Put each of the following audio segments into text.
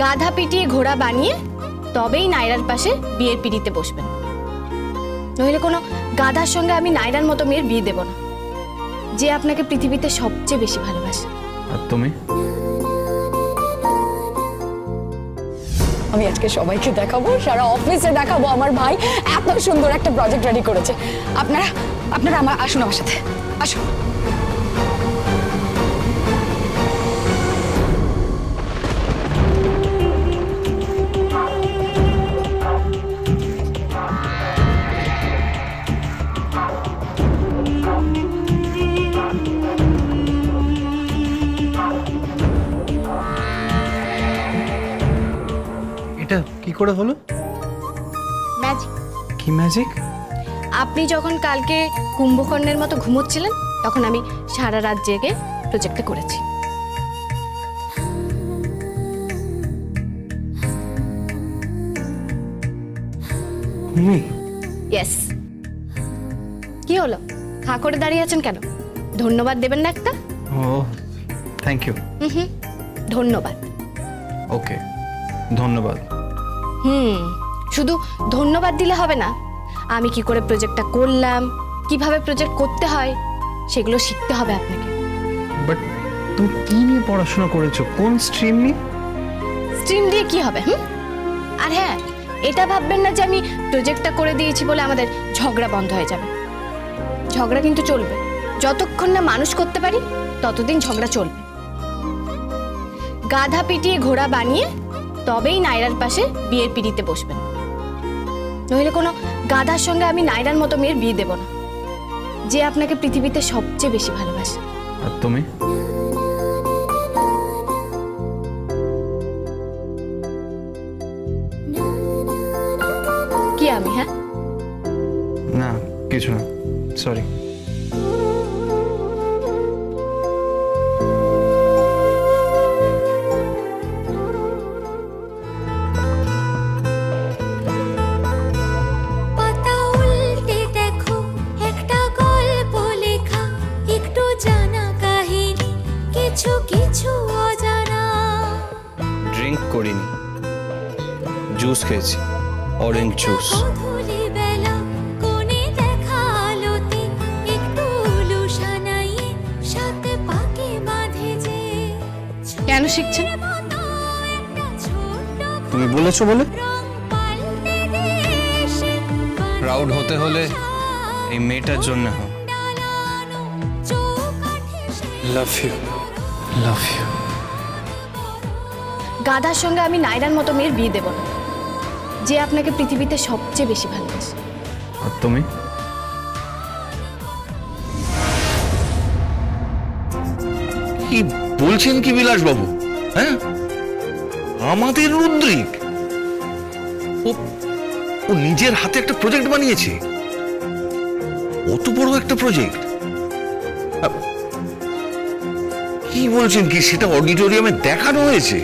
গাধা পিটিয়ে ঘোড়া বানিয়ে তবেই নায়রার পাশে বিয়ের পিড়িতে বসবেন, নইলে কোনো গাধার সঙ্গে আমি নায়রার মতো মেয়ের বিয়ে দেব না, যে আপনাকে পৃথিবীতে সবচেয়ে বেশি ভালোবাসে। আর তুমি? আমি আজকে সবাইকে দেখাবো, সারা অফিসে দেখাবো আমার ভাই এত সুন্দর একটা প্রজেক্ট রেডি করেছে। আপনারা আপনারা আমার আসুন, আমার সাথে আসুন। এটা কি করে হলো? ম্যাজিক। কি ম্যাজিক? আপনি যখন কালকে কুম্ভকর্ণের মতো ঘুমোচ্ছিলেন তখন আমি সারা রাত জেগে প্রজেক্টটা করেছি। ইয়েস। কি হলো, খা করে দাঁড়িয়ে আছেন কেন? ধন্যবাদ দেবেন না একটা? ও থ্যাংক ইউ। ধন্যবাদ। ওকে ধন্যবাদ। শুধু ধন্যবাদ দিলে হবে না, আমি কি করে প্রজেক্টটা করলাম, কিভাবে প্রজেক্ট করতে হয় সেগুলো শিখতে হবে আপনাকে। বাট তুমি কি নিয়ে পড়াশোনা করেছো, কোন স্ট্রিম নিয়ে? স্ট্রিম দিয়ে কি হবে? আর হ্যাঁ, এটা ভাববেন না যে আমি প্রজেক্টটা করে দিয়েছি বলে আমাদের ঝগড়া বন্ধ হয়ে যাবে। ঝগড়া কিন্তু চলবে, যতক্ষণ না মানুষ করতে পারি ততদিন ঝগড়া চলবে। গাধা পিটিয়ে ঘোড়া বানিয়ে তবেই নায়রার পাশে বিয়ের পিড়িতে বসবেন, নইলে কোনো গাধার সঙ্গে আমি নায়রার মতো মেয়ের বিয়ে দেব না, যে আপনাকে পৃথিবীতে সবচেয়ে বেশি ভালোবাসে। আর তুমি? কি আমি? হ্যাঁ না কিছু না, সরি। ড্রিঙ্ক করিনি, জুস খেয়েছি, অরেঞ্জ জুস। কেন শিখছেন? তুমি বলেছো বলে। প্রাউড হতে হলে এই মেয়েটার জন্য হোক। Love you, love you. গাধার সঙ্গে আমি নায়রার মতো মেয়ের বিয়ে দেব না, যে আপনাকে পৃথিবীতে সবচেয়ে বেশি ভালোবাসে। আর তুমি? কি বলছেন কি বিলাস বাবু? হ্যাঁ, আমাদের রুদ্রিক ও ও নিজের হাতে একটা প্রজেক্ট বানিয়েছে, অত বড় একটা প্রজেক্ট। কি বলছেন কি, সেটা অডিটোরিয়ামে দেখানো হয়েছে?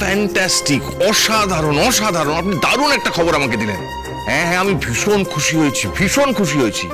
ফ্যান্টাস্টিক, অসাধারণ অসাধারণ, আপনি দারুণ একটা খবর আমাকে দিলেন। হ্যাঁ হ্যাঁ, আমি ভীষণ খুশি হয়েছি, ভীষণ খুশি হয়েছি।